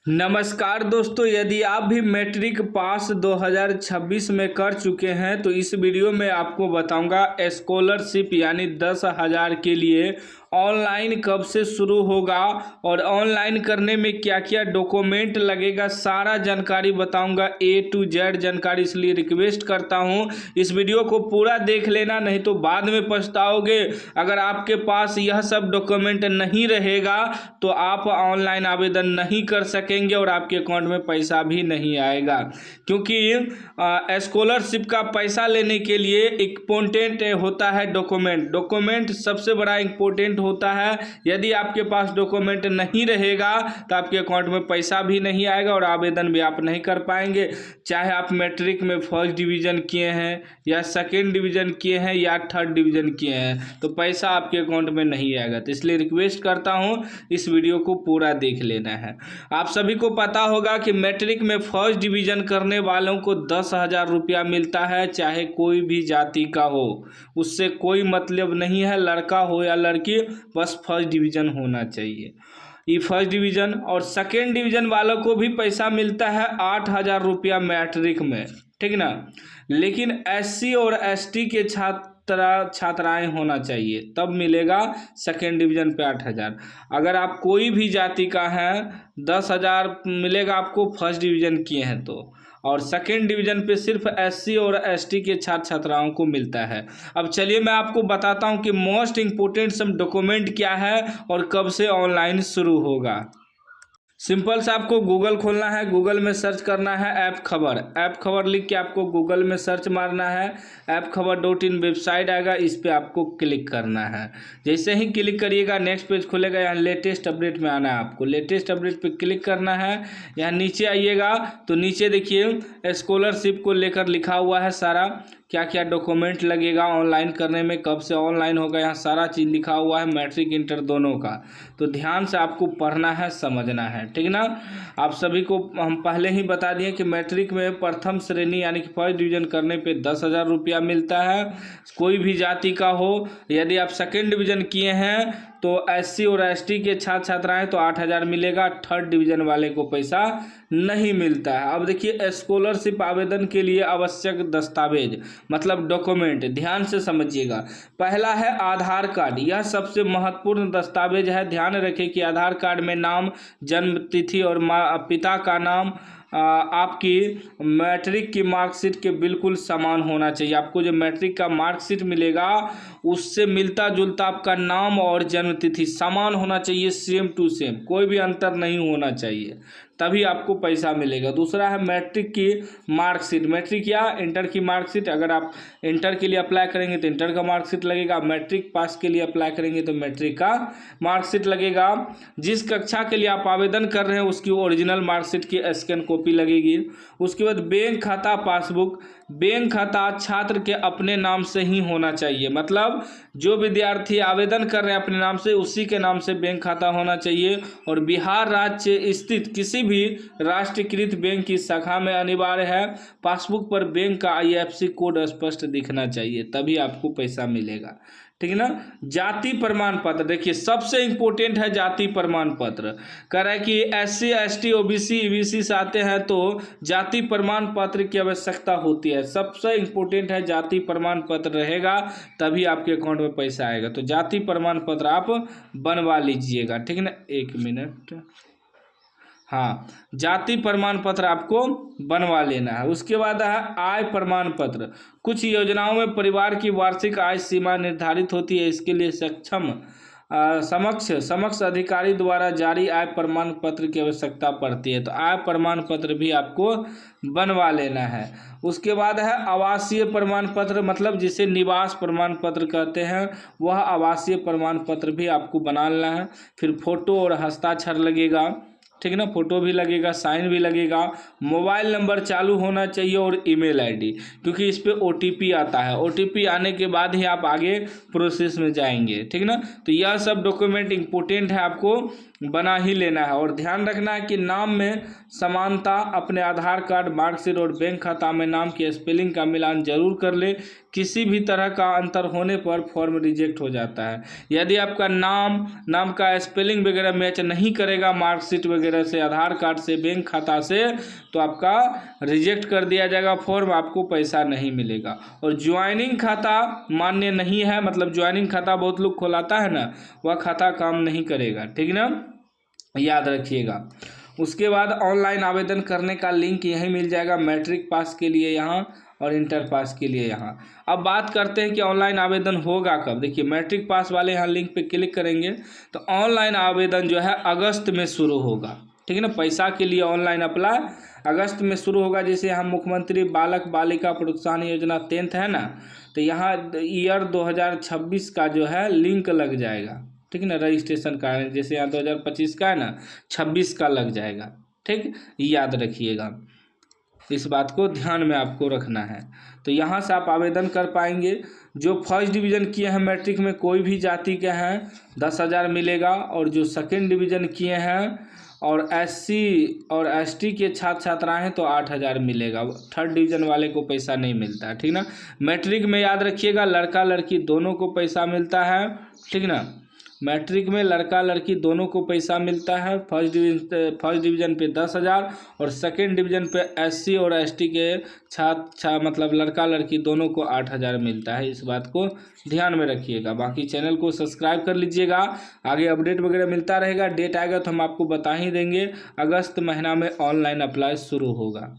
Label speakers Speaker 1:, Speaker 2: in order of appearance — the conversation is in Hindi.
Speaker 1: नमस्कार दोस्तों, यदि आप भी मैट्रिक पास 2026 में कर चुके हैं तो इस वीडियो में आपको बताऊंगा स्कॉलरशिप यानी 10,000 के लिए ऑनलाइन कब से शुरू होगा और ऑनलाइन करने में क्या क्या डॉक्यूमेंट लगेगा, सारा जानकारी बताऊंगा। A to Z जानकारी, इसलिए रिक्वेस्ट करता हूं इस वीडियो को पूरा देख लेना, नहीं तो बाद में पछताओगे। अगर आपके पास यह सब डॉक्यूमेंट नहीं रहेगा तो आप ऑनलाइन आवेदन नहीं कर सकेंगे और आपके अकाउंट में पैसा भी नहीं आएगा, क्योंकि स्कॉलरशिप का पैसा लेने के लिए इम्पोर्टेंट होता है डॉक्यूमेंट सबसे बड़ा इम्पोर्टेंट होता है। यदि आपके पास डॉक्यूमेंट नहीं रहेगा तो आपके अकाउंट में पैसा भी नहीं आएगा और आवेदन भी आप नहीं कर पाएंगे। चाहे आप मैट्रिक में फर्स्ट डिवीज़न किए हैं या सेकेंड डिवीज़न किए हैं या थर्ड डिवीज़न किए हैं तो पैसा आपके अकाउंट में नहीं आएगा। तो इसलिए रिक्वेस्ट करता हूं इस वीडियो को पूरा देख लेना है। आप सभी को पता होगा कि मैट्रिक में फर्स्ट डिवीज़न करने वालों को 10,000 रुपया मिलता है, चाहे कोई भी जाति का हो, उससे कोई मतलब नहीं है, लड़का हो या लड़की, बस फर्स्ट डिवीज़न होना चाहिए। ये फर्स्ट डिवीज़न और सेकेंड डिवीज़न वालों को भी पैसा मिलता है 8,000 रुपया मैट्रिक में, ठीक ना। लेकिन SC और ST के छात्राएं होना चाहिए तब मिलेगा सेकेंड डिवीज़न पे 8,000। अगर आप कोई भी जाति का है 10,000 मिलेगा आपको फर्स्ट डिवीज़न किए हैं तो, और सेकेंड डिवीज़न पे सिर्फ SC और ST के छात्राओं को मिलता है। अब चलिए मैं आपको बताता हूं कि मोस्ट इम्पोर्टेंट सब डॉक्यूमेंट क्या है और कब से ऑनलाइन शुरू होगा। सिंपल से आपको गूगल खोलना है, गूगल में सर्च करना है ऐप खबर लिख के आपको गूगल में सर्च मारना है। appkhabar.in वेबसाइट आएगा, इस पे आपको क्लिक करना है। जैसे ही क्लिक करिएगा नेक्स्ट पेज खुलेगा, यहाँ लेटेस्ट अपडेट में आना है आपको। लेटेस्ट अपडेट पे क्लिक करना है। यहाँ नीचे आइएगा तो नीचे देखिए स्कॉलरशिप को लेकर लिखा हुआ है सारा, क्या क्या डॉक्यूमेंट लगेगा ऑनलाइन करने में, कब से ऑनलाइन होगा, यहाँ सारा चीज़ लिखा हुआ है, मैट्रिक इंटर दोनों का। तो ध्यान से आपको पढ़ना है, समझना है, ठीक ना। आप सभी को हम पहले ही बता दिए कि मैट्रिक में प्रथम श्रेणी यानी कि फर्स्ट डिवीज़न करने पे 10,000 रुपया मिलता है, कोई भी जाति का हो। यदि आप सेकेंड डिवीज़न किए हैं तो SC और ST के छात्राएं तो 8,000 मिलेगा, थर्ड डिवीज़न वाले को पैसा नहीं मिलता है। अब देखिए स्कॉलरशिप आवेदन के लिए आवश्यक दस्तावेज मतलब डॉक्यूमेंट, ध्यान से समझिएगा। पहला है आधार कार्ड, यह सबसे महत्वपूर्ण दस्तावेज है। ध्यान रखें कि आधार कार्ड में नाम, जन्म तिथि और पिता का नाम आपकी मैट्रिक की मार्कशीट के बिल्कुल समान होना चाहिए। आपको जो मैट्रिक का मार्कशीट मिलेगा उससे मिलता जुलता आपका नाम और जन्म तिथि समान होना चाहिए, सेम टू सेम, कोई भी अंतर नहीं होना चाहिए, तभी आपको पैसा मिलेगा। दूसरा है मैट्रिक की मार्कशीट, मैट्रिक या इंटर की मार्कशीट। अगर आप इंटर के लिए अप्लाई करेंगे तो इंटर का मार्कशीट लगेगा, मैट्रिक पास के लिए अप्लाई करेंगे तो मैट्रिक का मार्कशीट लगेगा। जिस कक्षा के लिए आप आवेदन कर रहे हैं उसकी ओरिजिनल मार्कशीट की स्कैन कॉपी लगेगी। उसके बाद बैंक खाता पासबुक, बैंक खाता छात्र के अपने नाम से ही होना चाहिए, मतलब जो विद्यार्थी आवेदन कर रहे हैं अपने नाम से उसी के नाम से बैंक खाता होना चाहिए। और बिहार राज्य स्थित किसी भी राष्ट्रीयकृत बैंक की शाखा में अनिवार्य है। पासबुक पर बैंक का IFSC कोड स्पष्ट दिखना चाहिए, तभी आपको पैसा मिलेगा, ठीक है ना। जाति प्रमाण पत्र, देखिए सबसे इंपॉर्टेंट है जाति प्रमाण पत्र। कह रहा है कि SC ST OBC EBC से आते हैं तो जाति प्रमाण पत्र की आवश्यकता होती है। सबसे इंपॉर्टेंट है जाति प्रमाण पत्र रहेगा तभी आपके अकाउंट में पैसा आएगा। तो जाति प्रमाण पत्र आप बनवा लीजिएगा, ठीक है ना। एक मिनट, हाँ, जाति प्रमाण पत्र आपको बनवा लेना है। उसके बाद है आय प्रमाण पत्र। कुछ योजनाओं में परिवार की वार्षिक आय सीमा निर्धारित होती है, इसके लिए समक्ष अधिकारी द्वारा जारी आय प्रमाण पत्र की आवश्यकता पड़ती है। तो आय प्रमाण पत्र भी आपको बनवा लेना है। उसके बाद है आवासीय प्रमाण पत्र, मतलब जिसे निवास प्रमाण पत्र कहते हैं, वह आवासीय प्रमाण पत्र भी आपको बनाना है। फिर फोटो और हस्ताक्षर लगेगा, ठीक है ना, फोटो भी लगेगा, साइन भी लगेगा। मोबाइल नंबर चालू होना चाहिए और ईमेल ID, क्योंकि इस पे OTP आता है। OTP आने के बाद ही आप आगे प्रोसेस में जाएंगे, ठीक है ना। तो यह सब डॉक्यूमेंट इंपॉर्टेंट है आपको बना ही लेना है। और ध्यान रखना है कि नाम में समानता, अपने आधार कार्ड, मार्कशीट और बैंक खाता में नाम की स्पेलिंग का मिलान जरूर कर ले। किसी भी तरह का अंतर होने पर फॉर्म रिजेक्ट हो जाता है। यदि आपका नाम का स्पेलिंग वगैरह मैच नहीं करेगा मार्कशीट वगैरह से, आधार कार्ड से, बैंक खाता से, तो आपका रिजेक्ट कर दिया जाएगा फॉर्म, आपको पैसा नहीं मिलेगा। और ज्वाइनिंग खाता मान्य नहीं है, मतलब ज्वाइनिंग खाता बहुत लोग खोलाता है ना, वह खाता काम नहीं करेगा, ठीक ना, याद रखिएगा। उसके बाद ऑनलाइन आवेदन करने का लिंक यहीं मिल जाएगा, मैट्रिक पास के लिए यहाँ और इंटर पास के लिए यहाँ। अब बात करते हैं कि ऑनलाइन आवेदन होगा कब। देखिए मैट्रिक पास वाले यहाँ लिंक पे क्लिक करेंगे तो ऑनलाइन आवेदन जो है अगस्त में शुरू होगा, ठीक है ना। पैसा के लिए ऑनलाइन अप्लाई अगस्त में शुरू होगा। जैसे हम मुख्यमंत्री बालक बालिका प्रोत्साहन योजना 10th है ना, तो यहाँ ईयर 2026 का जो है लिंक लग जाएगा, ठीक है ना, रजिस्ट्रेशन का। जैसे यहाँ 2025 का है ना, 26 का लग जाएगा, ठीक, याद रखिएगा, इस बात को ध्यान में आपको रखना है। तो यहाँ से आप आवेदन कर पाएंगे। जो फर्स्ट डिवीज़न किए हैं मैट्रिक में कोई भी जाति के हैं 10,000 मिलेगा, और जो सेकेंड डिवीज़न किए हैं और SC और ST के छात्र छात्राएं हैं तो 8,000 मिलेगा। थर्ड डिवीज़न वाले को पैसा नहीं मिलता है, ठीक ना। मैट्रिक में याद रखिएगा लड़का लड़की दोनों को पैसा मिलता है, ठीक ना। मैट्रिक में लड़का लड़की दोनों को पैसा मिलता है। फर्स्ट डिवीज़न पे 10,000 और सेकेंड डिवीज़न पे SC और ST के मतलब लड़का लड़की दोनों को 8,000 मिलता है। इस बात को ध्यान में रखिएगा। बाकी चैनल को सब्सक्राइब कर लीजिएगा, आगे अपडेट वगैरह मिलता रहेगा। डेट आएगा तो हम आपको बता ही देंगे। अगस्त महीना में ऑनलाइन अप्लाई शुरू होगा।